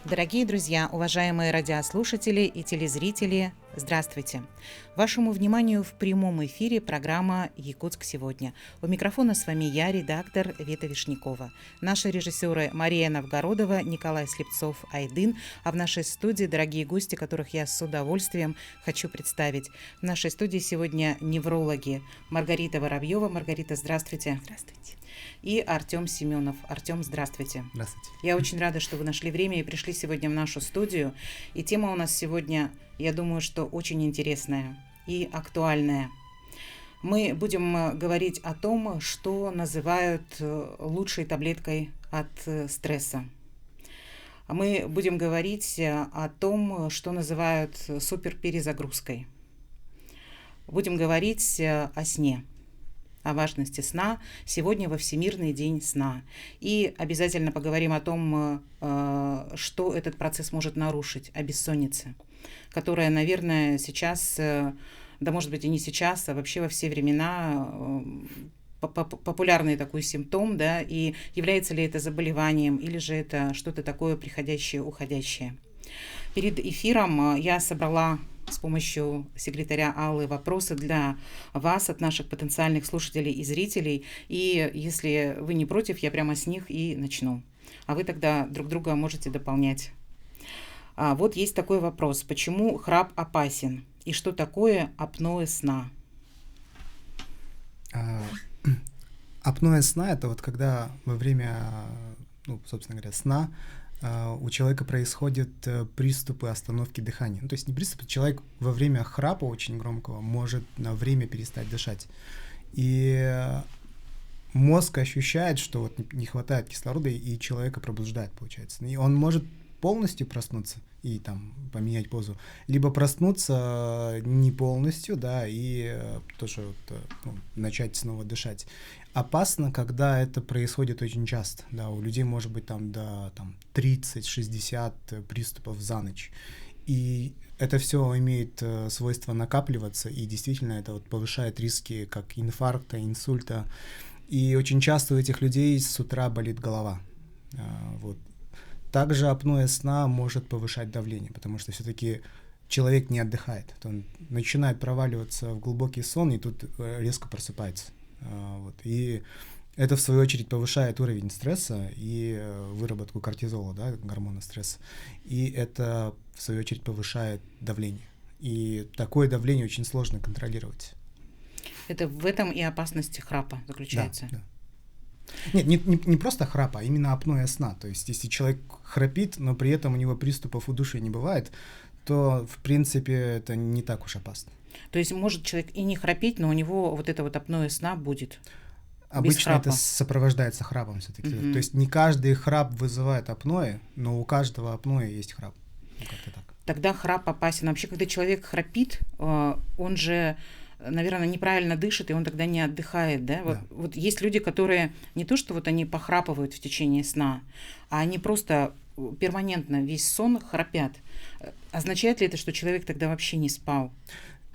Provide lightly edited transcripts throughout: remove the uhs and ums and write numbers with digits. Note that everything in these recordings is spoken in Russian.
Дорогие друзья, уважаемые радиослушатели и телезрители, здравствуйте! Вашему вниманию в прямом эфире программа «Якутск сегодня». У микрофона с вами я, редактор Вета Вишнякова. Наши режиссеры Мария Новгородова, Николай Слепцов-Айдын, а в нашей студии дорогие гости, которых я с удовольствием хочу представить. В нашей студии сегодня неврологи Маргарита Воробьева. Маргарита, здравствуйте. Здравствуйте. И Артем Семенов. Артем, здравствуйте. Здравствуйте. Я очень рада, что вы нашли время и пришли сегодня в нашу студию. И тема у нас сегодня, я думаю, что очень интересная и актуальная. Мы будем говорить о том, что называют лучшей таблеткой от стресса. Мы будем говорить о том, что называют суперперезагрузкой. Будем говорить о сне, о важности сна. Сегодня во Всемирный день сна. И обязательно поговорим о том, что этот процесс может нарушить, о бессоннице, которая, наверное, сейчас, да может быть и не сейчас, а вообще во все времена популярный такой симптом, да, и является ли это заболеванием, или же это что-то такое приходящее, уходящее. Перед эфиром я собрала с помощью секретаря Аллы вопросы для вас от наших потенциальных слушателей и зрителей. И если вы не против, я прямо с них и начну. А вы тогда друг друга можете дополнять. Вот есть такой вопрос. Почему храп опасен? И что такое апноэ сна? Апноэ сна — это вот когда во время, собственно говоря, сна у человека происходят приступы остановки дыхания. То есть не приступы, человек во время храпа очень громкого может на время перестать дышать. И мозг ощущает, что вот не хватает кислорода, и человека пробуждает, получается. И он может полностью проснуться и там поменять позу, либо проснуться не полностью, да, и тоже начать снова дышать. Опасно, когда это происходит очень часто, да, у людей может быть там до 30-60 приступов за ночь, и это все имеет свойство накапливаться, и действительно это вот повышает риски как инфаркта, инсульта, и очень часто у этих людей с утра болит голова, вот. Также апноэ сна может повышать давление, потому что все-таки человек не отдыхает. Он начинает проваливаться в глубокий сон, и тут резко просыпается. Вот. И это, в свою очередь, повышает уровень стресса и выработку кортизола, да, гормона стресса. И это, в свою очередь, повышает давление. И такое давление очень сложно контролировать. Это в этом и опасность храпа заключается? Да. Нет, не просто храпа, а именно апноэ сна. То есть, если человек храпит, но при этом у него приступов удушья не бывает, то, в принципе, это не так уж опасно. То есть, может человек и не храпеть, но у него вот это вот апноэ сна будет? Обычно это сопровождается храпом все-таки. То есть, не каждый храп вызывает апноэ, но у каждого апноэ есть храп. Как-то так. Тогда храп опасен. Вообще, когда человек храпит, он же, наверное, неправильно дышит, и он тогда не отдыхает, да? Да. Вот есть люди, которые не то, что вот они похрапывают в течение сна, а они просто перманентно весь сон храпят. Означает ли это, что человек тогда вообще не спал?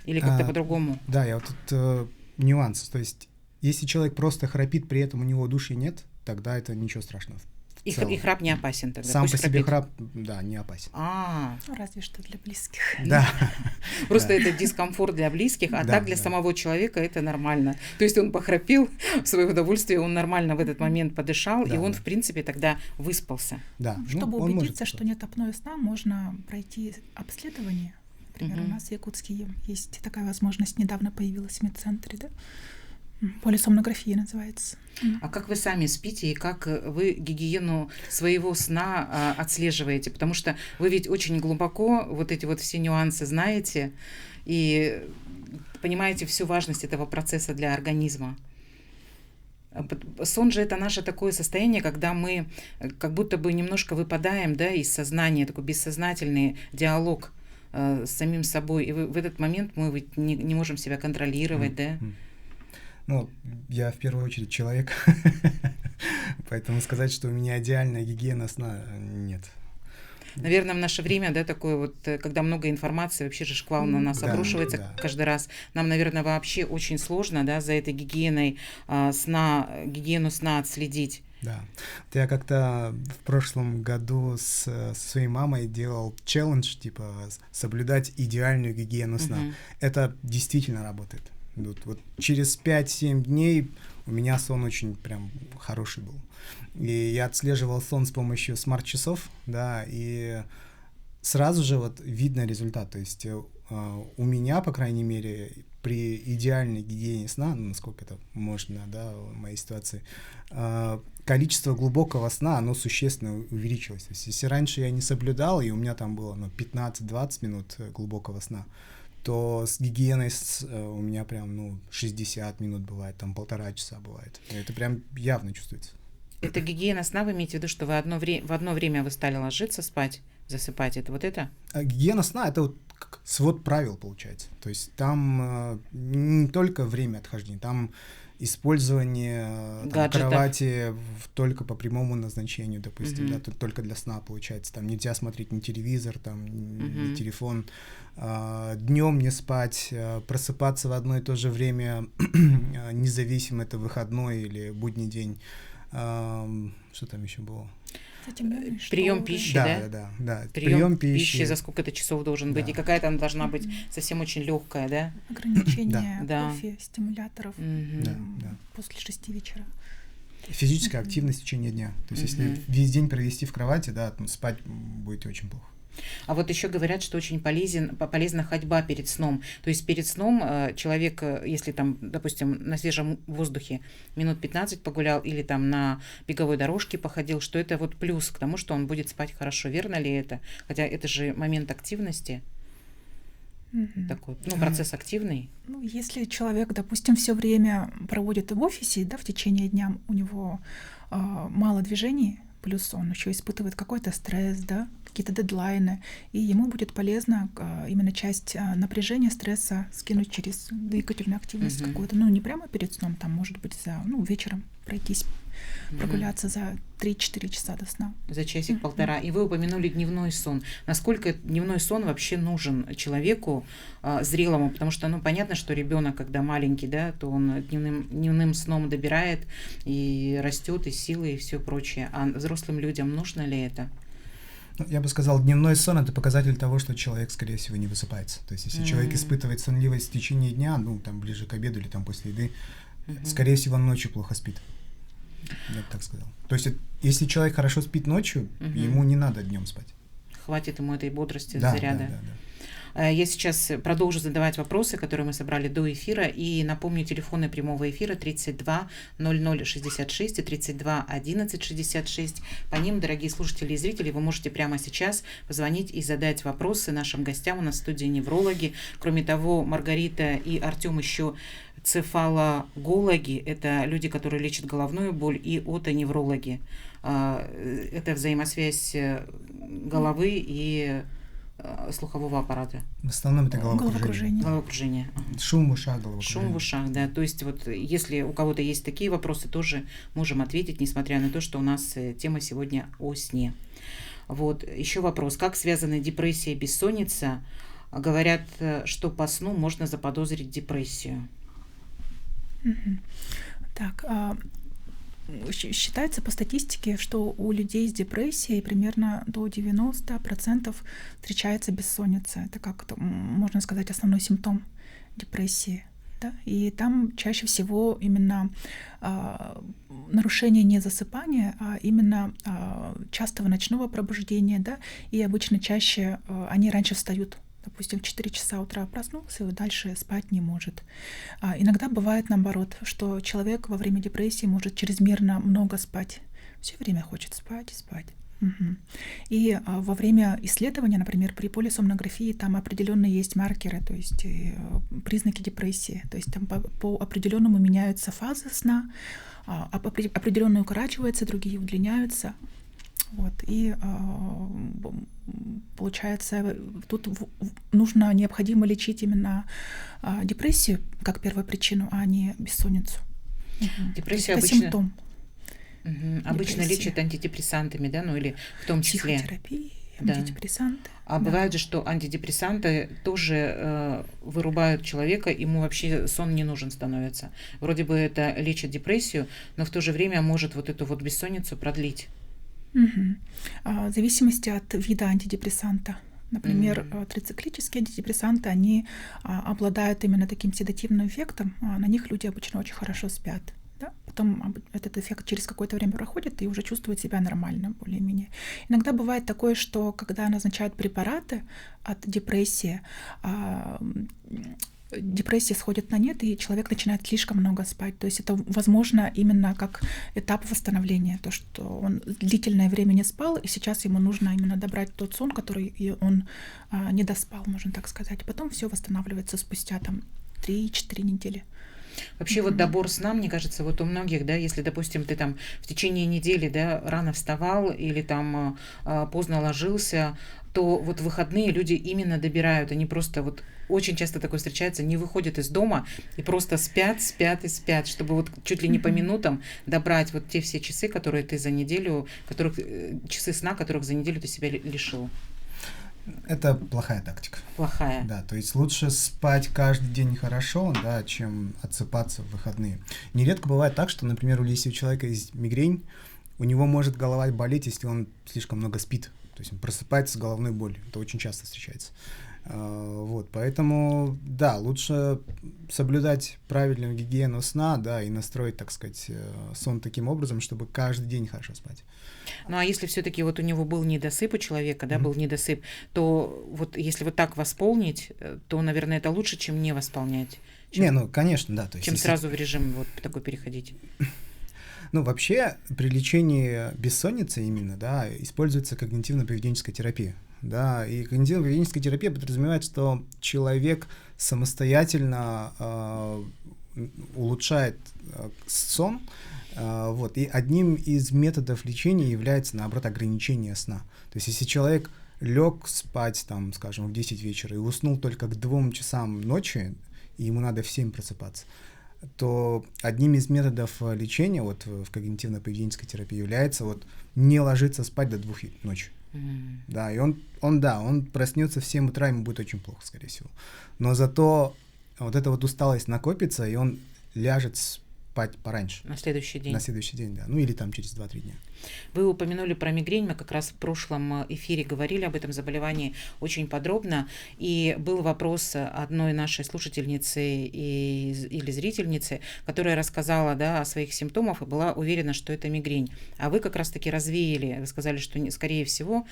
Или как-то по-другому? Да, я вот тут нюанс. То есть, если человек просто храпит, при этом у него удушья нет, тогда это ничего страшного. И храп не опасен тогда? Сам по себе храп, да, не опасен. Разве что для близких. Да. Просто это дискомфорт для близких, а так для самого человека это нормально. То есть он похрапел в свое удовольствие, он нормально в этот момент подышал, и он, в принципе, тогда выспался. Да. Чтобы убедиться, что нет апноэ сна, можно пройти обследование. Например, у нас в Якутске есть такая возможность, недавно появилась в медцентре, да? Полисомнография называется. А как вы сами спите и как вы гигиену своего сна отслеживаете? Потому что вы ведь очень глубоко вот эти вот все нюансы знаете и понимаете всю важность этого процесса для организма. Сон же это наше такое состояние, когда мы как будто бы немножко выпадаем, да, из сознания, такой бессознательный диалог с самим собой. И в этот момент мы не можем себя контролировать, да? Я в первую очередь человек, поэтому сказать, что у меня идеальная гигиена сна, нет. Наверное, в наше время, да, такое вот, когда много информации, вообще же шквал на нас обрушивается каждый раз. Нам, наверное, вообще очень сложно, да, за этой гигиеной сна, гигиену сна отследить. Да. Вот я как-то в прошлом году со своей мамой делал челлендж, типа, соблюдать идеальную гигиену сна. Это действительно работает. Вот через 5-7 дней у меня сон очень прям хороший был. И я отслеживал сон с помощью смарт-часов, да, и сразу же вот видно результат. То есть у меня, по крайней мере, при идеальной гигиене сна, насколько это можно, да, в моей ситуации, количество глубокого сна, оно существенно увеличилось. То есть если раньше я не соблюдал, и у меня там было 15-20 минут глубокого сна, то с гигиеной у меня прям 60 минут бывает, там 1,5 часа бывает. И это прям явно чувствуется. Это гигиена сна, вы имеете в виду, что вы в одно время вы стали ложиться спать, засыпать, это вот это? Гигиена сна — это вот как свод правил, получается. То есть там не только время отхождения, там использование кровати только по прямому назначению, допустим, да, только для сна, получается. Там нельзя смотреть ни телевизор, там, ни телефон. Днем не спать, просыпаться в одно и то же время, независимо, это выходной или будний день. Что там еще было? Прием пищи, да. Прием пищи, за сколько-то часов должен быть, и какая там должна быть совсем очень легкая, да? Ограничение кофе, стимуляторов после 6 вечера. Физическая активность в течение дня. То есть если весь день провести в кровати, да, спать будете очень плохо. А вот еще говорят, что очень полезна ходьба перед сном. То есть перед сном человек, если там, допустим, на свежем воздухе минут 15 погулял или там на беговой дорожке походил, что это вот плюс к тому, что он будет спать хорошо. Верно ли это? Хотя это же момент активности. Такой, процесс активный. Если человек, допустим, все время проводит в офисе, да, в течение дня у него мало движений, плюс он еще испытывает какой-то стресс, да, какие-то дедлайны, и ему будет полезно именно часть напряжения, стресса скинуть через двигательную активность какую-то. Не прямо перед сном, там, может быть, вечером пройтись, прогуляться за 3-4 часа до сна. За часик-полтора. И вы упомянули дневной сон. Насколько дневной сон вообще нужен человеку зрелому? Потому что, понятно, что ребенок, когда маленький, да, то он дневным сном добирает и растет, и силы, и все прочее. А взрослым людям нужно ли это? Я бы сказал, дневной сон — это показатель того, что человек, скорее всего, не высыпается. То есть, если человек испытывает сонливость в течение дня, там, ближе к обеду или там после еды, скорее всего, он ночью плохо спит. Я бы так сказал. То есть, если человек хорошо спит ночью, ему не надо днем спать. Хватит ему этой бодрости, заряда. Да. Я сейчас продолжу задавать вопросы, которые мы собрали до эфира, и напомню, телефоны прямого эфира 32 00 66 и 32 11 66. По ним, дорогие слушатели и зрители, вы можете прямо сейчас позвонить и задать вопросы нашим гостям. У нас в студии неврологи. Кроме того, Маргарита и Артем еще цефалогологи. Это люди, которые лечат головную боль, и отоневрологи. Это взаимосвязь головы и слухового аппарата. В основном это головокружение. Шум в ушах, головокружение. Шум в ушах, да. То есть вот если у кого-то есть такие вопросы, тоже можем ответить, несмотря на то, что у нас тема сегодня о сне. Вот. Еще вопрос. Как связаны депрессия и бессонница? Говорят, что по сну можно заподозрить депрессию. Так, считается по статистике, что у людей с депрессией примерно до 90% встречается бессонница. Это можно сказать, основной симптом депрессии. Да? И там чаще всего именно нарушение не засыпания, а именно частого ночного пробуждения. Да? И обычно чаще они раньше встают. Допустим, в 4 часа утра проснулся и дальше спать не может. Иногда бывает наоборот, что человек во время депрессии может чрезмерно много спать. Все время хочет спать. И во время исследования, например, при полисомнографии, там определенные есть маркеры, то есть признаки депрессии. То есть там по определенному меняются фазы сна, определенные укорачиваются, другие удлиняются. Вот, и получается, тут необходимо лечить именно депрессию как первопричину, а не бессонницу. Депрессия это обычно... симптом. Обычно лечат антидепрессантами, да, или в том числе. Психотерапия. Да. антидепрессанты. А Да. бывает же, что антидепрессанты тоже вырубают человека, ему вообще сон не нужен становится. Вроде бы это лечит депрессию, но в то же время может вот эту вот бессонницу продлить. Мгм. В зависимости от вида антидепрессанта. Например, трициклические антидепрессанты, они обладают именно таким седативным эффектом, на них люди обычно очень хорошо спят. Да? Потом этот эффект через какое-то время проходит и уже чувствуют себя нормально, более-менее. Иногда бывает такое, что когда назначают препараты от депрессии, депрессия сходит на нет, и человек начинает слишком много спать. То есть это, возможно, именно как этап восстановления, то, что он длительное время не спал, и сейчас ему нужно именно добрать тот сон, который он не доспал, можно так сказать. Потом все восстанавливается спустя 3-4 недели. Вообще вот добор сна, мне кажется, вот у многих, да, если, допустим, ты там в течение недели, да, рано вставал или там поздно ложился, то вот в выходные люди именно добирают, они просто вот очень часто такое встречается, не выходят из дома и просто спят, чтобы вот чуть ли не по минутам добрать вот те все часы, которые ты за неделю, часы сна, которых за неделю ты себя лишил. Это плохая тактика. Плохая. Да, то есть лучше спать каждый день хорошо, да, чем отсыпаться в выходные. Нередко бывает так, что, например, если у человека есть мигрень, у него может голова болеть, если он слишком много спит. То есть он просыпается с головной болью. Это очень часто встречается. Вот, поэтому, да, лучше соблюдать правильную гигиену сна, да, и настроить, так сказать, сон таким образом, чтобы каждый день хорошо спать. Ну, а если все-таки вот у него был недосып у человека, да, был недосып, то вот если вот так восполнить, то, наверное, это лучше, чем не восполнять. Ну, конечно, да. То есть, чем сразу в режим вот такой переходить. Ну, вообще, при лечении бессонницы именно, да, используется когнитивно-поведенческая терапия. Да, и когнитивно-поведенческая терапия подразумевает, что человек самостоятельно улучшает сон, вот, и одним из методов лечения является, наоборот, ограничение сна. То есть, если человек лег спать, там, скажем, в 10 вечера и уснул только к 2 часам ночи, и ему надо в 7 просыпаться, то одним из методов лечения вот в когнитивно-поведенческой терапии является вот не ложиться спать до 2 ночи. Да, и он проснется в 7 утра, ему будет очень плохо, скорее всего. Но зато вот эта вот усталость накопится, и он ляжет спать пораньше. На следующий день. На следующий день, да. Ну или там через 2-3 дня. Вы упомянули про мигрень, мы как раз в прошлом эфире говорили об этом заболевании очень подробно, и был вопрос одной нашей слушательницы или зрительницы, которая рассказала, да, о своих симптомах и была уверена, что это мигрень. А вы как раз-таки развеяли, вы сказали, что скорее всего,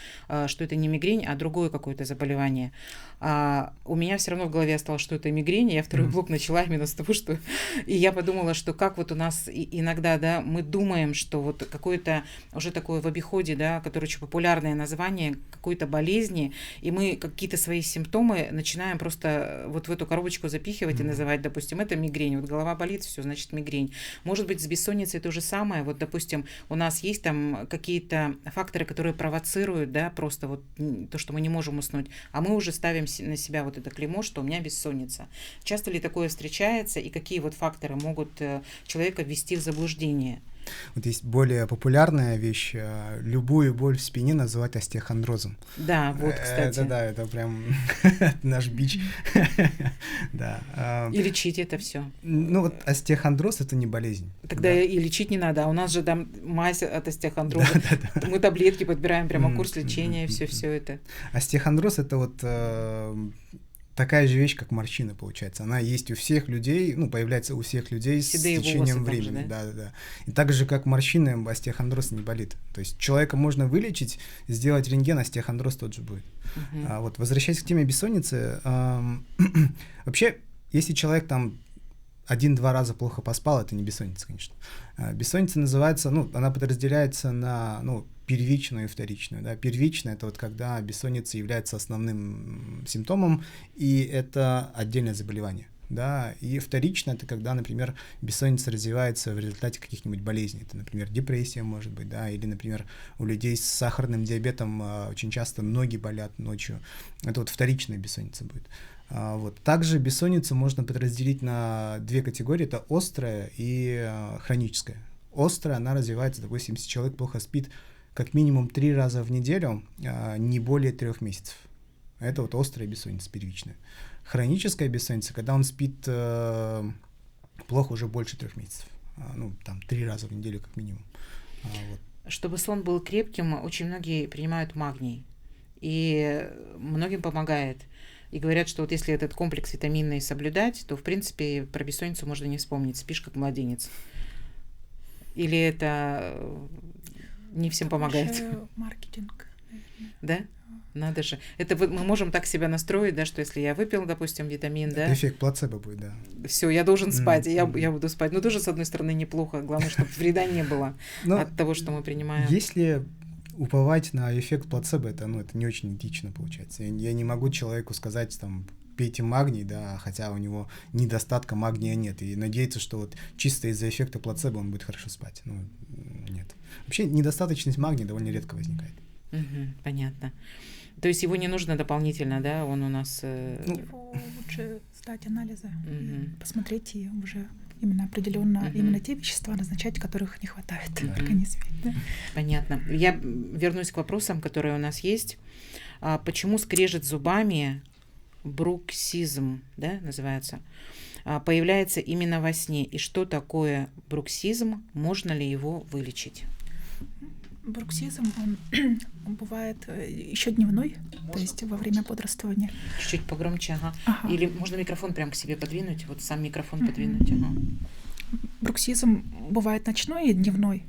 что это не мигрень, а другое какое-то заболевание. А у меня все равно в голове осталось, что это мигрень, и я второй блок начала именно с того, что... И я подумала, что как вот у нас иногда, да, мы думаем, что вот какое-то уже такое в обиходе, да, которое очень популярное название какой-то болезни, и мы какие-то свои симптомы начинаем просто вот в эту коробочку запихивать и называть, допустим, это мигрень, вот голова болит, все, значит мигрень. Может быть, с бессонницей то же самое, вот, допустим, у нас есть там какие-то факторы, которые провоцируют, да, просто вот то, что мы не можем уснуть, а мы уже ставим на себя вот это клеймо, что у меня бессонница. Часто ли такое встречается, и какие вот факторы могут человека ввести в заблуждение? Вот есть более популярная вещь, любую боль в спине называть остеохондрозом. Да, вот, кстати. Это прям наш бич. И лечить это все. Ну вот остеохондроз — это не болезнь. Тогда и лечить не надо, а у нас же там мазь от остеохондроза. Мы таблетки подбираем, прямо курс лечения, все это. Остеохондроз — это вот такая же вещь, как морщина, получается. Она есть у всех людей, ну, появляется у всех людей седые с течением времени. Же, да? Да. И так же, как морщина, остеохондроз не болит. То есть человека можно вылечить, сделать рентген, остеохондроз тот же будет. Вот, возвращаясь к теме бессонницы, вообще, если человек там 1-2 раза плохо поспал, это не бессонница, конечно. Бессонница называется, ну, она подразделяется на, ну, первичную и вторичную. Да. Первичная — это вот когда бессонница является основным симптомом, и это отдельное заболевание. Да. И вторичная — это когда, например, бессонница развивается в результате каких-нибудь болезней. Это, например, депрессия может быть, да, или, например, у людей с сахарным диабетом очень часто ноги болят ночью. Это вот вторичная бессонница будет. Вот. Также бессонницу можно подразделить на 2 категории. Это острая и хроническая. Острая, она развивается, допустим, если человек плохо спит как минимум 3 раза в неделю, не более 3 месяцев. Это вот острая бессонница первичная. Хроническая бессонница, когда он спит плохо уже больше 3 месяцев. Ну, там 3 раза в неделю как минимум. Вот. Чтобы сон был крепким, очень многие принимают магний. И многим помогает. И говорят, что вот если этот комплекс витаминный соблюдать, то, в принципе, про бессонницу можно не вспомнить. Спишь как младенец. Или это не всем помогает? Маркетинг, наверное. Да? Надо же. Это мы можем так себя настроить, да, что если я выпил, допустим, витамин, да. Это эффект плацебо будет, да. Все, я должен спать, и я буду спать. Но тоже, с одной стороны, неплохо. Главное, чтобы вреда не было от того, что мы принимаем. Если уповать на эффект плацебо, это не очень этично получается. Я не могу человеку сказать, там, пейте магний, да, хотя у него недостатка магния нет, и надеяться, что вот чисто из-за эффекта плацебо он будет хорошо спать. Нет. Вообще недостаточность магния довольно редко возникает. Понятно. То есть его не нужно дополнительно, да, он у нас... Его лучше сдать анализы, посмотреть и уже именно определенно именно те вещества назначать, которых не хватает в организме. Да? Понятно. Я вернусь к вопросам, которые у нас есть. Почему скрежет зубами, бруксизм, да, называется, появляется именно во сне? И что такое бруксизм? Можно ли его вылечить? Бруксизм, он бывает еще дневной, то есть во время бодрствования. Чуть-чуть погромче, ага. Или можно микрофон прямо к себе подвинуть, вот сам микрофон подвинуть, ага. Бруксизм бывает ночной и дневной.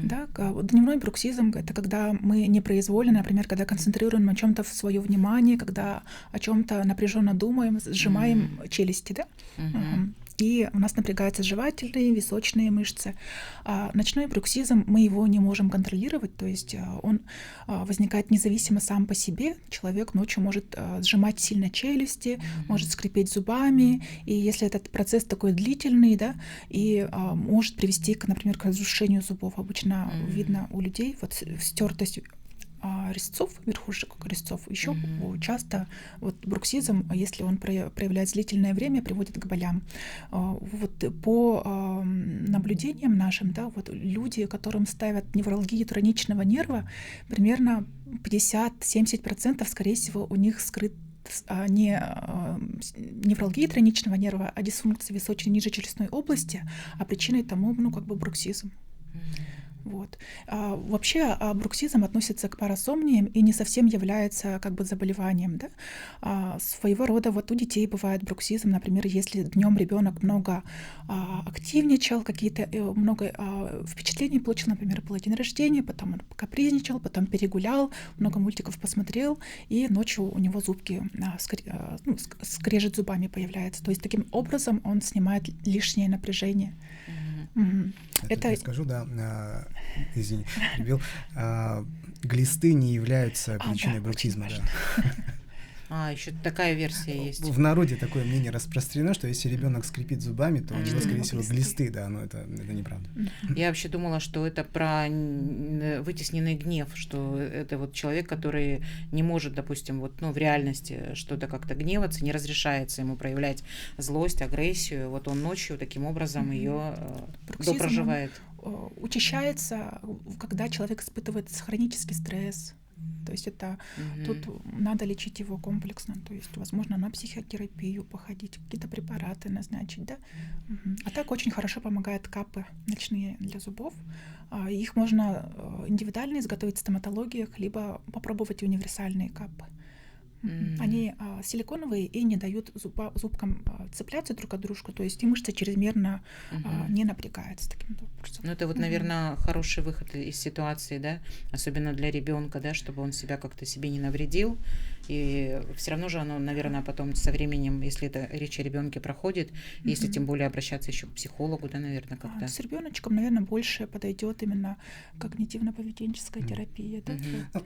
Да? Дневной бруксизм — это когда мы непроизвольно, например, когда концентрируем на чем-то свое внимание, когда о чем-то напряженно думаем, сжимаем челюсти, да? И у нас напрягаются жевательные, височные мышцы. А ночной бруксизм, мы его не можем контролировать, то есть он возникает независимо сам по себе. Человек ночью может сжимать сильно челюсти, может скрипеть зубами, и если этот процесс такой длительный, да, и может привести, например, к разрушению зубов. Обычно видно у людей вот стертость резцов, верхушек резцов. Еще часто вот бруксизм, если он проявляется длительное время, приводит к болям. Вот по наблюдениям нашим, да, вот люди, которым ставят невралгию тройничного нерва, примерно 50-70%, скорее всего, у них скрыт не невралгия тройничного нерва, а дисфункция височно-нижечелюстной области, а причиной тому, бруксизм. Вот. Вообще бруксизм относится к парасомниям и не совсем является заболеванием. Да? Своего рода вот у детей бывает бруксизм, например, если днем ребенок много активничал, много впечатлений получил, например, был день рождения, потом он капризничал, потом перегулял, много мультиков посмотрел, и ночью у него зубки, скрежет зубами появляется. То есть таким образом он снимает лишнее напряжение. Это я скажу, да, извини, перебил. Глисты не являются причиной бруксизма. Да. Еще такая версия есть. В народе такое мнение распространено, что если ребенок скрипит зубами, то у него, скорее всего, глисты, да, но это неправда. Я вообще думала, что это про вытесненный гнев, что это вот человек, который не может, допустим, в реальности что-то как-то гневаться, не разрешается ему проявлять злость, агрессию, вот он ночью таким образом ее допроживает. Учащается, когда человек испытывает хронический стресс. То есть это тут надо лечить его комплексно, то есть, возможно, на психотерапию походить, какие-то препараты назначить, да. А так очень хорошо помогают капы ночные для зубов. Их можно индивидуально изготовить в стоматологиях, либо попробовать универсальные капы. Они силиконовые и не дают зубкам цепляться друг от дружки, то есть и мышца чрезмерно не напрягается таким образом. Это наверное, хороший выход из ситуации, да, особенно для ребенка, да, чтобы он себя как-то себе не навредил. И все равно же оно, наверное, потом со временем, если это речь о ребенке проходит, если тем более обращаться еще к психологу, да, наверное, как-то. С ребеночком, наверное, больше подойдет именно когнитивно-поведенческая терапия. Да?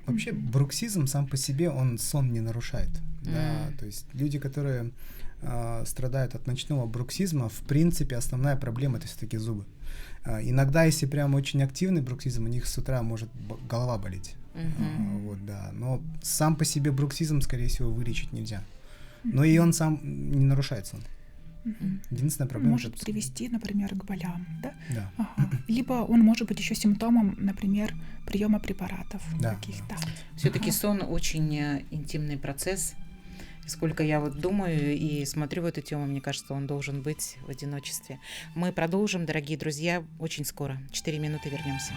Вообще бруксизм сам по себе, он сон не нарушает. Да? То есть люди, которые страдают от ночного бруксизма, в принципе, основная проблема — это все-таки зубы. Иногда, если прям очень активный бруксизм, у них с утра может голова болеть. Вот, да. Но сам по себе бруксизм, скорее всего, вылечить нельзя. Но и он сам не нарушает сон. Единственная проблема может привести, например, к болям, да? Да. Ага. Либо он может быть еще симптомом, например, приема препаратов каких-то. Все-таки сон очень интимный процесс. Сколько я вот думаю и смотрю в эту тему, мне кажется, он должен быть в одиночестве. Мы продолжим, дорогие друзья, очень скоро. 4 минуты, вернемся.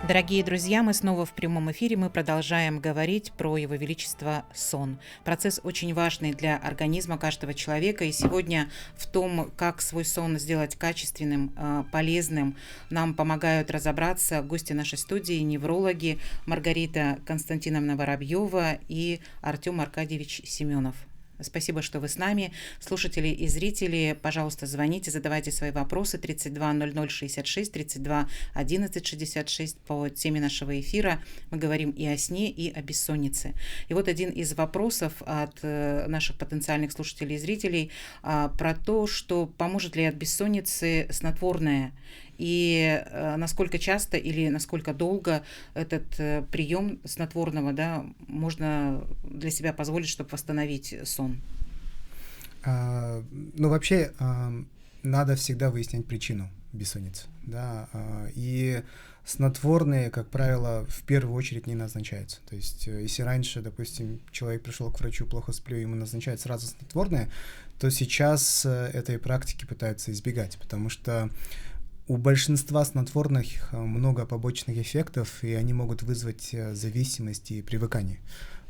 Дорогие друзья, мы снова в прямом эфире. Мы продолжаем говорить про Его Величество сон. Процесс очень важный для организма каждого человека. И сегодня в том, как свой сон сделать качественным, полезным, нам помогают разобраться гости нашей студии, неврологи Маргарита Константиновна Воробьева и Артем Аркадьевич Семенов. Спасибо, что вы с нами. Слушатели и зрители, пожалуйста, звоните, задавайте свои вопросы. 32 00 66, 32 11 66 по теме нашего эфира. Мы говорим и о сне, и о бессоннице. И вот один из вопросов от наших потенциальных слушателей и зрителей про то, что поможет ли от бессонницы снотворное. И насколько часто или насколько долго этот прием снотворного, да, можно для себя позволить, чтобы восстановить сон? Ну, вообще, надо всегда выяснять причину бессонницы, да, и снотворные, как правило, в первую очередь не назначаются. То есть, если раньше, допустим, человек пришел к врачу, плохо сплю, ему назначают сразу снотворное, то сейчас этой практики пытаются избегать, потому что у большинства снотворных много побочных эффектов, и они могут вызвать зависимость и привыкание.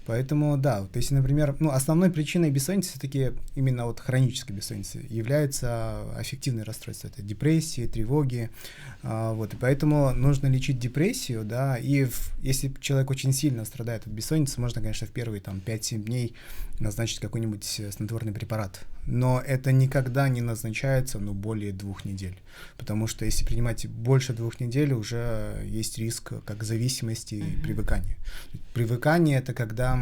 Поэтому, да, то есть, например, основной причиной бессонницы все-таки именно вот хронической бессонницы является аффективное расстройство. Это депрессии, тревоги, вот, и поэтому нужно лечить депрессию, да, и если человек очень сильно страдает от бессонницы, можно, конечно, в первые 5-7 дней назначить какой-нибудь снотворный препарат, но это никогда не назначается, более 2 недель, потому что если принимать больше 2 недель, уже есть риск как зависимости и привыкания. Привыкание — это когда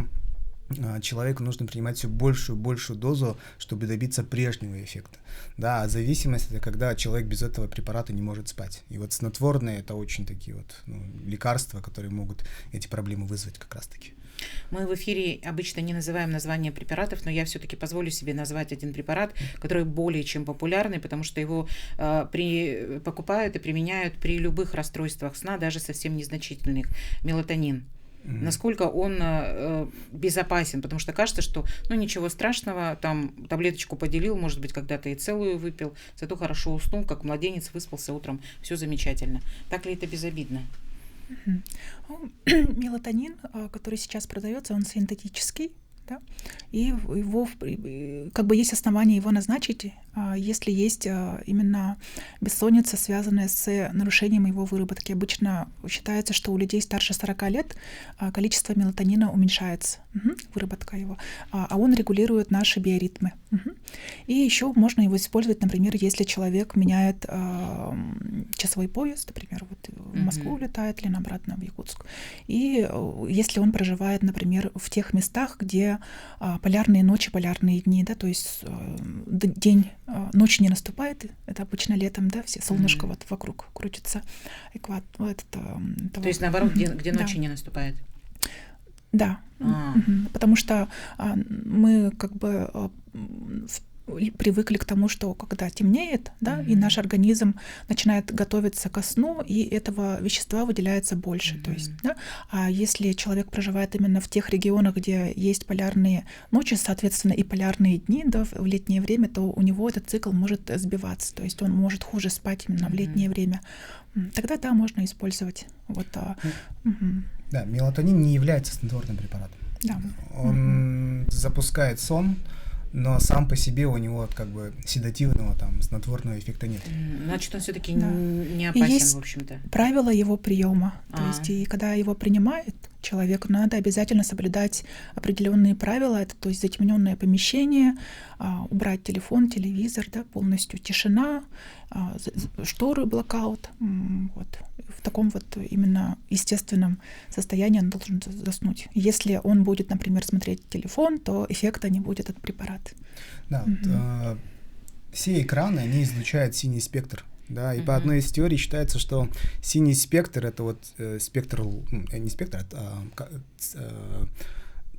человеку нужно принимать все большую и большую дозу, чтобы добиться прежнего эффекта. Да, а зависимость — это когда человек без этого препарата не может спать. И вот снотворные — это очень такие вот лекарства, которые могут эти проблемы вызвать как раз-таки. Мы в эфире обычно не называем названия препаратов, но я все-таки позволю себе назвать один препарат, который более чем популярный, потому что его покупают и применяют при любых расстройствах сна, даже совсем незначительных. Мелатонин. Насколько он безопасен, потому что кажется, что ничего страшного, там таблеточку поделил, может быть, когда-то и целую выпил, зато хорошо уснул, как младенец, выспался утром, все замечательно. Так ли это безобидно? Мелатонин, который сейчас продается, он синтетический, да, и его как бы есть основания его назначить, если есть именно бессонница, связанная с нарушением его выработки. Обычно считается, что у людей старше 40 лет количество мелатонина уменьшается, выработка его, а он регулирует наши биоритмы. И еще можно его использовать, например, если человек меняет часовой пояс, например, вот в Москву улетает или обратно в Якутск, и если он проживает, например, в тех местах, где полярные ночи, полярные дни, да, то есть ночь не наступает, это обычно летом, да, все солнышко вот вокруг крутится, экватор. То есть наоборот, где ночи не наступает? Да, потому что мы как бы привыкли к тому, что когда темнеет, да, и наш организм начинает готовиться ко сну, и этого вещества выделяется больше. То есть, да, а если человек проживает именно в тех регионах, где есть полярные ночи, соответственно, и полярные дни, да, в летнее время, то у него этот цикл может сбиваться, то есть он может хуже спать именно в летнее время. Тогда, да, можно использовать. Вот, Да, мелатонин не является снотворным препаратом. Да. Он запускает сон, но сам по себе у него как бы седативного, снотворного эффекта нет. Значит, он все-таки не опасен, есть в общем-то. Правила его приема. То есть, и когда его принимает человек, надо обязательно соблюдать определенные правила. Это, то есть, затемненное помещение, убрать телефон, телевизор, да, полностью тишина, шторы, блокаут. Вот. В таком вот именно естественном состоянии он должен заснуть. Если он будет, например, смотреть телефон, то эффекта не будет от препарата. Да, все экраны, они излучают синий спектр. Да, и по одной из теорий считается, что синий спектр — это вот спектр, не спектр,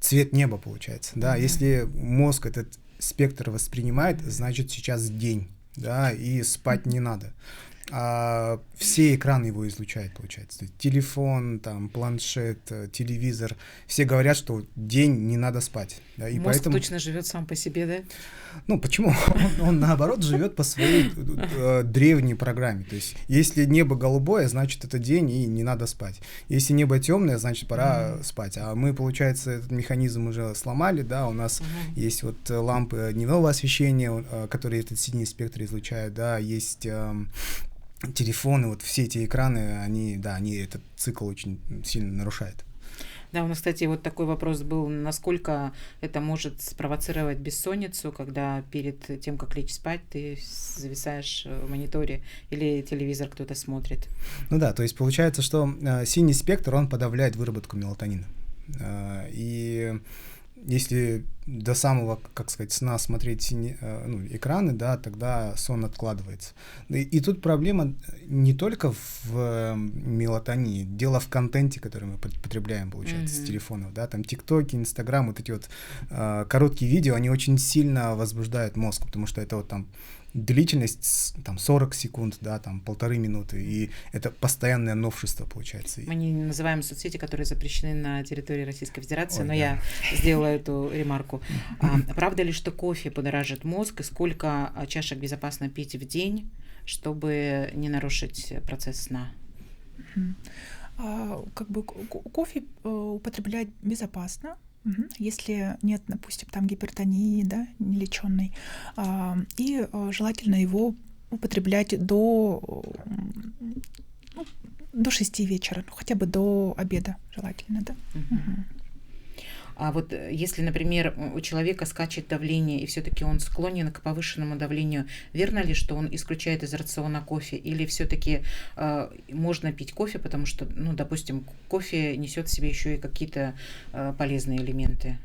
цвет неба получается, да, если мозг этот спектр воспринимает, значит сейчас день, да, и спать не надо. А все экраны его излучают, получается. То есть телефон, там, планшет, телевизор. Все говорят, что день не надо спать. Да, и Мозг поэтому... точно живет сам по себе, да? Ну, почему? Он наоборот живет по своей древней программе. То есть, если небо голубое, значит, это день, и не надо спать. Если небо темное, значит, пора спать. А мы, получается, этот механизм уже сломали, да, у нас есть вот лампы дневного освещения, которые этот синий спектр излучают, да, есть телефоны, вот все эти экраны, они этот цикл очень сильно нарушают. Да, у нас, кстати, вот такой вопрос был, насколько это может спровоцировать бессонницу, когда перед тем, как лечь спать, ты зависаешь в мониторе или телевизор кто-то смотрит. Ну да, то есть получается, что синий спектр, он подавляет выработку мелатонина. И если до самого, как сказать, сна смотреть экраны, да, тогда сон откладывается. И тут проблема не только в мелатонине, дело в контенте, который мы потребляем, получается, с телефонов, да, там ТикТоки, Инстаграм, вот эти вот короткие видео, они очень сильно возбуждают мозг, потому что это вот там длительность там 40 секунд, да, там 1,5 минуты, и это постоянное новшество получается. Мы не называем соцсети, которые запрещены на территории Российской Федерации, но я сделала эту ремарку. Правда ли, что кофе будоражит мозг, и сколько чашек безопасно пить в день, чтобы не нарушить процесс сна? Как бы кофе употреблять безопасно, если нет, допустим, там гипертонии, да, нелеченной, и желательно его употреблять до 6 вечера, хотя бы до обеда желательно, да. А вот если, например, у человека скачет давление, и все-таки он склонен к повышенному давлению, верно ли, что он исключает из рациона кофе? Или все-таки можно пить кофе, потому что, ну, допустим, кофе несет в себе еще и какие-то полезные элементы?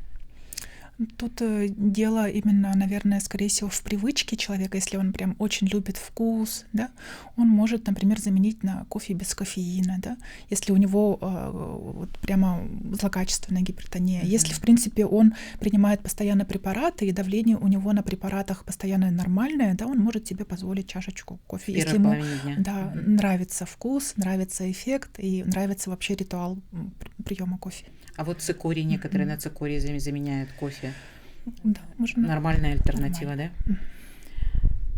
Тут дело именно, наверное, скорее всего, в привычке человека. Если он прям очень любит вкус, да, он может, например, заменить на кофе без кофеина, да, если у него вот прямо злокачественная гипертония. Если, в принципе, он принимает постоянно препараты, и давление у него на препаратах постоянно нормальное, да, он может себе позволить чашечку кофе. Если ему нравится вкус, нравится эффект и нравится вообще ритуал приема кофе. А вот цикорий, некоторые на цикорий заменяют кофе. Да, можно. Нормальная альтернатива, да?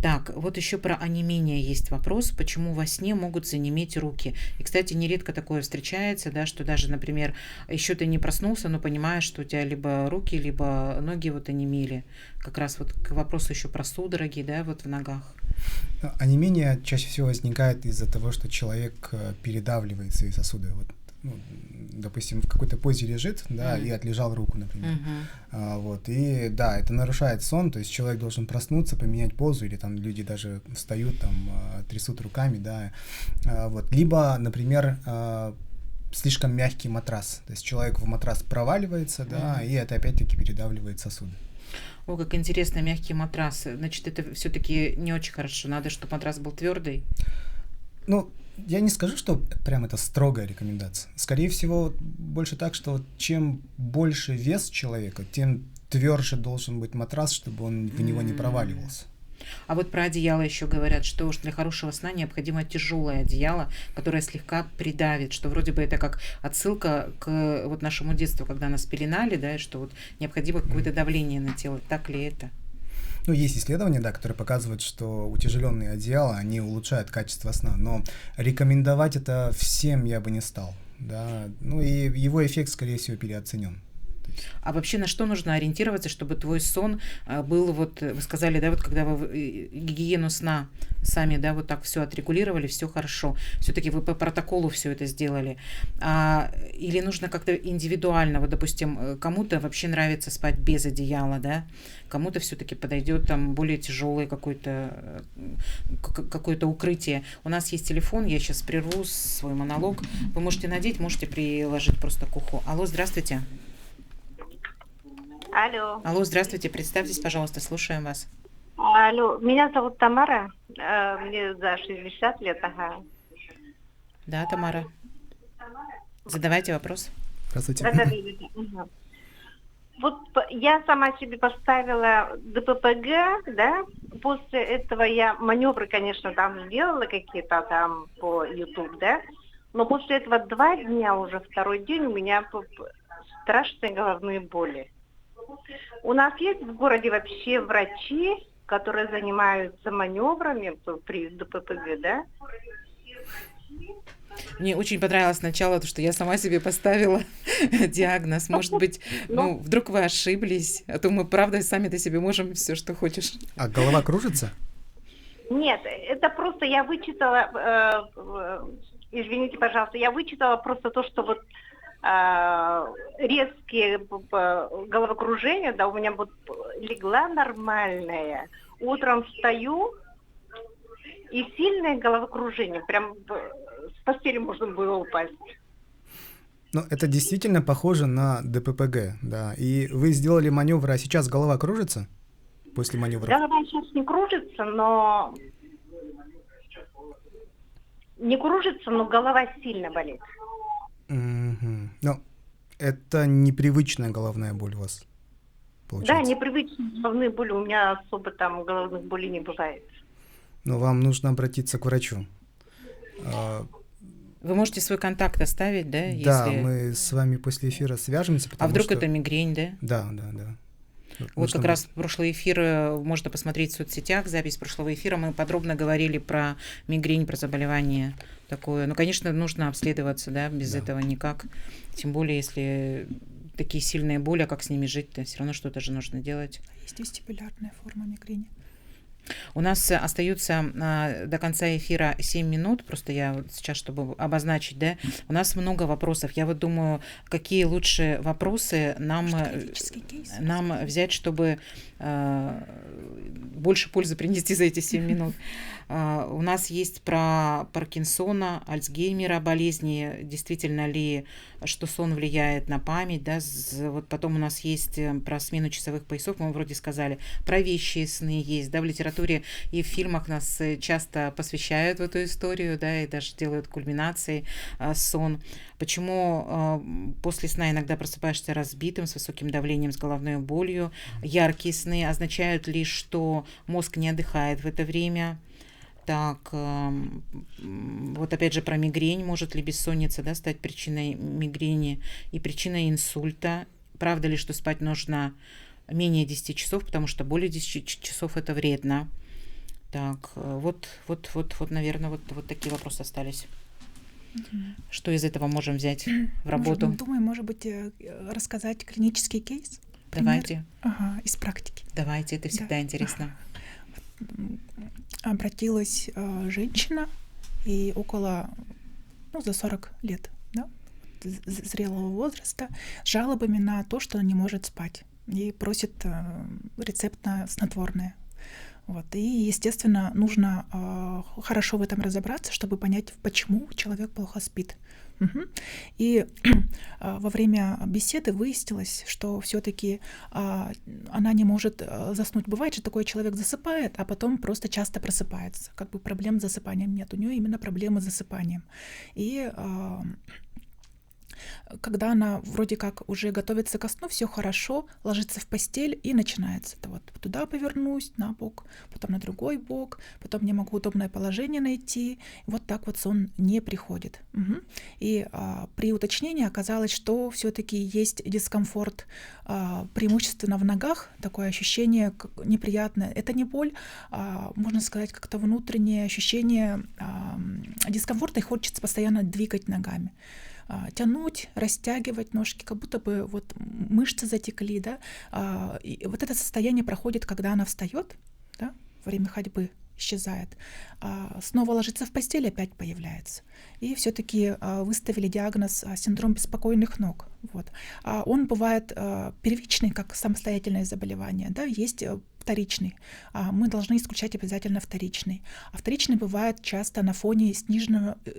Так, вот еще про онемение есть вопрос, почему во сне могут занеметь руки. И, кстати, нередко такое встречается, да, что даже, например, еще ты не проснулся, но понимаешь, что у тебя либо руки, либо ноги вот онемели. Как раз вот к вопросу еще про судороги, да, вот в ногах. Онемение чаще всего возникает из-за того, что человек передавливает свои сосуды. Вот, допустим, в какой-то позе лежит, да, и отлежал руку, например. Вот, и да, это нарушает сон, то есть человек должен проснуться, поменять позу, или там люди даже встают, там, трясут руками, да, вот. Либо, например, слишком мягкий матрас, то есть человек в матрас проваливается, да, и это опять-таки передавливает сосуды. О, как интересно, мягкий матрас. Значит, это все-таки не очень хорошо. Надо, чтобы матрас был твердый. Ну, я не скажу, что прям это строгая рекомендация. Скорее всего, больше так, что чем больше вес человека, тем тверже должен быть матрас, чтобы он в него не проваливался. А вот про одеяло еще говорят, что уж для хорошего сна необходимо тяжелое одеяло, которое слегка придавит, что вроде бы это как отсылка к вот нашему детству, когда нас пеленали, да, и что вот необходимо какое-то давление на тело. Так ли это? Ну, есть исследования, да, которые показывают, что утяжеленные одеяла, они улучшают качество сна, но рекомендовать это всем я бы не стал, да, ну и его эффект, скорее всего, переоценен. А вообще на что нужно ориентироваться, чтобы твой сон был, вот вы сказали, да, вот когда вы гигиену сна сами, да, вот так все отрегулировали, все хорошо, все-таки вы по протоколу все это сделали, или нужно как-то индивидуально, вот, допустим, кому-то вообще нравится спать без одеяла, да, кому-то все-таки подойдет там более тяжелое какое-то укрытие. У нас есть телефон, я сейчас прерву свой монолог, вы можете надеть, можете приложить просто к уху. Алло, здравствуйте. Алло. Алло, здравствуйте, представьтесь, пожалуйста, слушаем вас. Алло, меня зовут Тамара, мне за 60 лет, ага. Да, Тамара. Задавайте вопрос. Здравствуйте. Я сама себе поставила ДППГ, да, после этого я маневры, конечно, там сделала какие-то там по YouTube, да, но после этого 2 дня, уже второй день у меня страшные головные боли. У нас есть в городе вообще врачи, которые занимаются маневрами при ДППГ, да? Мне очень понравилось сначала то, что я сама себе поставила диагноз. Может быть, вдруг вы ошиблись, а то мы, правда, сами-то себе можем все, что хочешь. А голова кружится? Нет, это просто я вычитала, извините, пожалуйста, я вычитала просто то, что вот резкие головокружения, да, у меня вот легла нормальная, утром встаю, и сильное головокружение, прям с постели можно было упасть. Ну, это действительно похоже на ДППГ, да. И вы сделали маневр, а сейчас голова кружится после маневра? Голова сейчас не кружится, но голова сильно болит. Угу. Ну, это непривычная головная боль у вас, получается? Да, непривычные головные боли. У меня особо там головных болей не бывает. Но вам нужно обратиться к врачу. Вы можете свой контакт оставить, да? Да, мы с вами после эфира свяжемся. А вдруг это мигрень, да? Да. Вот как раз прошлый эфир можно посмотреть в соцсетях, запись прошлого эфира, мы подробно говорили про мигрень, про заболевание такое. Ну, конечно, нужно обследоваться, да, без этого никак. Тем более, если такие сильные боли, а как с ними жить-то? Все равно что-то же нужно делать. Есть вестибулярная форма мигрени. У нас остается до конца эфира 7 минут, просто я вот сейчас, чтобы обозначить, да, у нас много вопросов. Я вот думаю, какие лучшие вопросы нам взять, чтобы больше пользы принести за эти 7 минут. У нас есть про Паркинсона, Альцгеймера болезни, действительно ли, что сон влияет на память, да, вот потом у нас есть про смену часовых поясов, мы вроде сказали, про вещи сны есть, да, в литературе и в фильмах нас часто посвящают в эту историю, да, и даже делают кульминацией сон. Почему после сна иногда просыпаешься разбитым, с высоким давлением, с головной болью? Яркие сны означают ли, что мозг не отдыхает в это время? Так, вот опять же про мигрень. Может ли бессонница, да, стать причиной мигрени и причиной инсульта? Правда ли, что спать нужно менее 10 часов, потому что более 10 часов это вредно? Так, вот наверное, вот такие вопросы остались. Что из этого можем взять в работу? Думаю, может быть, рассказать клинический кейс? Давайте. Из практики. Давайте, это всегда интересно. Обратилась женщина, и за 40 лет, да, зрелого возраста, с жалобами на то, что она не может спать, и просит рецепт на снотворное. Вот. И, естественно, нужно хорошо в этом разобраться, чтобы понять, почему человек плохо спит. И во время беседы выяснилось, что все-таки она не может заснуть. Бывает же, такой человек засыпает, а потом просто часто просыпается. Как бы проблем с засыпанием нет. У нее именно проблемы с засыпанием. И когда она вроде как уже готовится ко сну, все хорошо, ложится в постель и начинается. Это вот туда повернусь, на бок, потом на другой бок, потом не могу удобное положение найти. Вот так вот сон не приходит. И при уточнении оказалось, что все-таки есть дискомфорт преимущественно в ногах, такое ощущение неприятное. Это не боль, можно сказать, как-то внутреннее ощущение дискомфорта, и хочется постоянно двигать ногами. Тянуть, растягивать ножки, как будто бы вот мышцы затекли, да, и вот это состояние проходит, когда она встает, да, во время ходьбы исчезает, снова ложится в постель, опять появляется. И все-таки выставили диагноз синдром беспокойных ног. Вот. Он бывает первичный, как самостоятельное заболевание, да, есть вторичный. Мы должны исключать обязательно вторичный. А вторичный бывает часто на фоне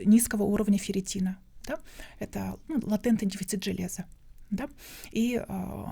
низкого уровня ферритина. Да? Это латентный дефицит железа. Да? И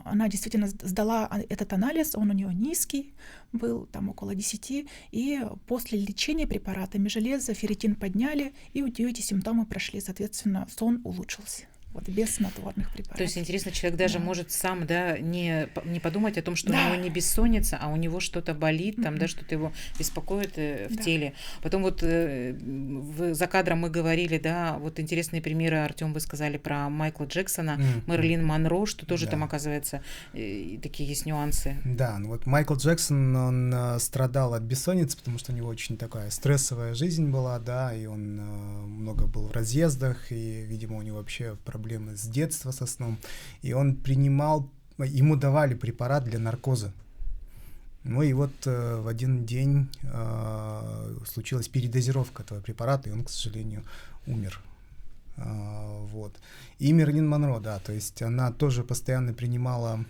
она действительно сдала этот анализ, он у нее низкий был, там около 10, и после лечения препаратами железа ферритин подняли, и у нее эти симптомы прошли, соответственно, сон улучшился. вот без снотворных препаратов. То есть, интересно, человек даже Да. может сам, да, не подумать о том, что Да. у него не бессонница, а у него что-то болит, там, да, что-то его беспокоит в Да. теле. Потом вот за кадром мы говорили, да, вот интересные примеры, Артём, вы сказали про Майкла Джексона, Мэрилин Монро, что тоже Да. там, оказывается, такие есть нюансы. Да, ну вот Майкл Джексон, он страдал от бессонницы, потому что у него очень такая стрессовая жизнь была, да, и он много был в разъездах, и, видимо, у него вообще проблемы с детства со сном, и он принимал, ему давали препарат для наркоза. Ну и вот в один день случилась передозировка этого препарата, и он, к сожалению, умер. Вот. И Мэрилин Монро, да, то есть она тоже постоянно принимала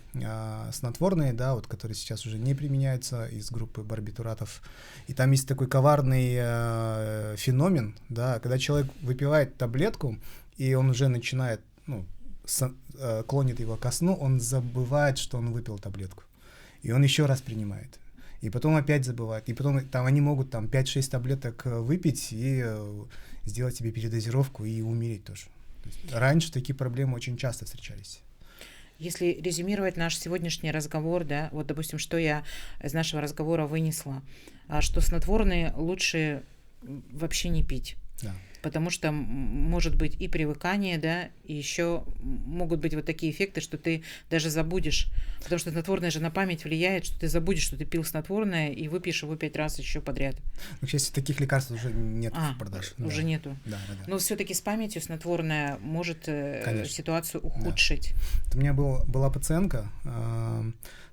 снотворные, да, вот, которые сейчас уже не применяются, из группы барбитуратов. И там есть такой коварный феномен, да, когда человек выпивает таблетку, и он уже начинает, ну, клонит его ко сну, он забывает, что он выпил таблетку. И он еще раз принимает. И потом опять забывает. И потом там они могут там 5-6 таблеток выпить и сделать себе передозировку и умереть тоже. То есть раньше такие проблемы очень часто встречались. Если резюмировать наш сегодняшний разговор, да, вот, допустим, что я из нашего разговора вынесла, что снотворные лучше вообще не пить. Да. Потому что может быть и привыкание, да, и еще могут быть вот такие эффекты, что ты даже забудешь, потому что снотворное же на память влияет, что ты забудешь, что ты пил снотворное, и выпьешь его 5 раз еще подряд. Ну, к счастью, таких лекарств уже нет в продаже. Уже нету. Да. Но все-таки с памятью снотворное может ситуацию ухудшить. Да. У меня была пациентка,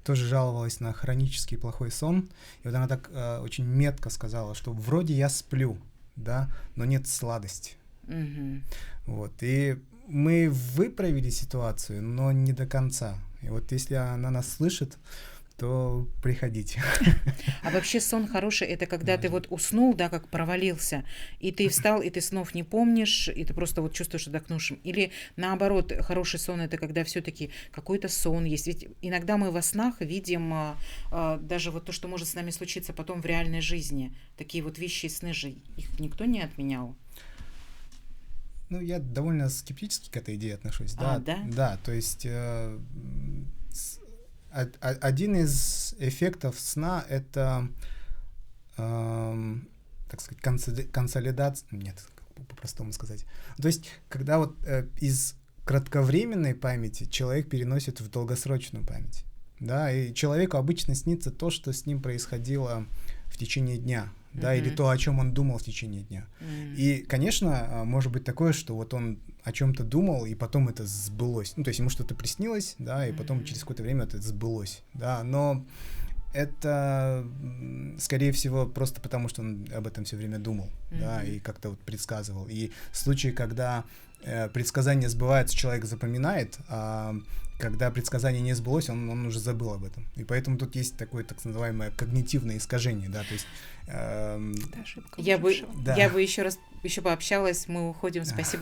тоже жаловалась на хронический плохой сон, и вот она так очень метко сказала, что вроде я сплю, да, но нет сладости. Вот. И мы выправили ситуацию, но не до конца. И вот если она нас слышит, то приходите. А вообще сон хороший — это когда ты вот уснул, да, как провалился, и ты встал, и ты снов не помнишь, и ты просто вот чувствуешь отдохнувшим. Или наоборот, хороший сон — это когда все-таки какой-то сон есть. Ведь иногда мы во снах видим даже вот то, что может с нами случиться потом в реальной жизни. Такие вот вещи и сны же, их никто не отменял. Ну, я довольно скептически к этой идее отношусь. Да, да? Да, то есть один из эффектов сна — это, так сказать, консолидация, нет, как по-простому сказать. То есть, когда вот из кратковременной памяти человек переносит в долгосрочную память, да, и человеку обычно снится то, что с ним происходило в течение дня, да, или то, о чем он думал в течение дня. И, конечно, может быть такое, что вот он о чем-то думал, и потом это сбылось. Ну, то есть ему что-то приснилось, да, и потом через какое-то время это сбылось, да, но это, скорее всего, просто потому, что он об этом все время думал, да, и как-то вот предсказывал. И случаи, когда предсказание сбывается, человек запоминает, а когда предсказание не сбылось, он уже забыл об этом. И поэтому тут есть такое так называемое когнитивное искажение, да, то есть... Я бы еще пообщалась, мы уходим, спасибо за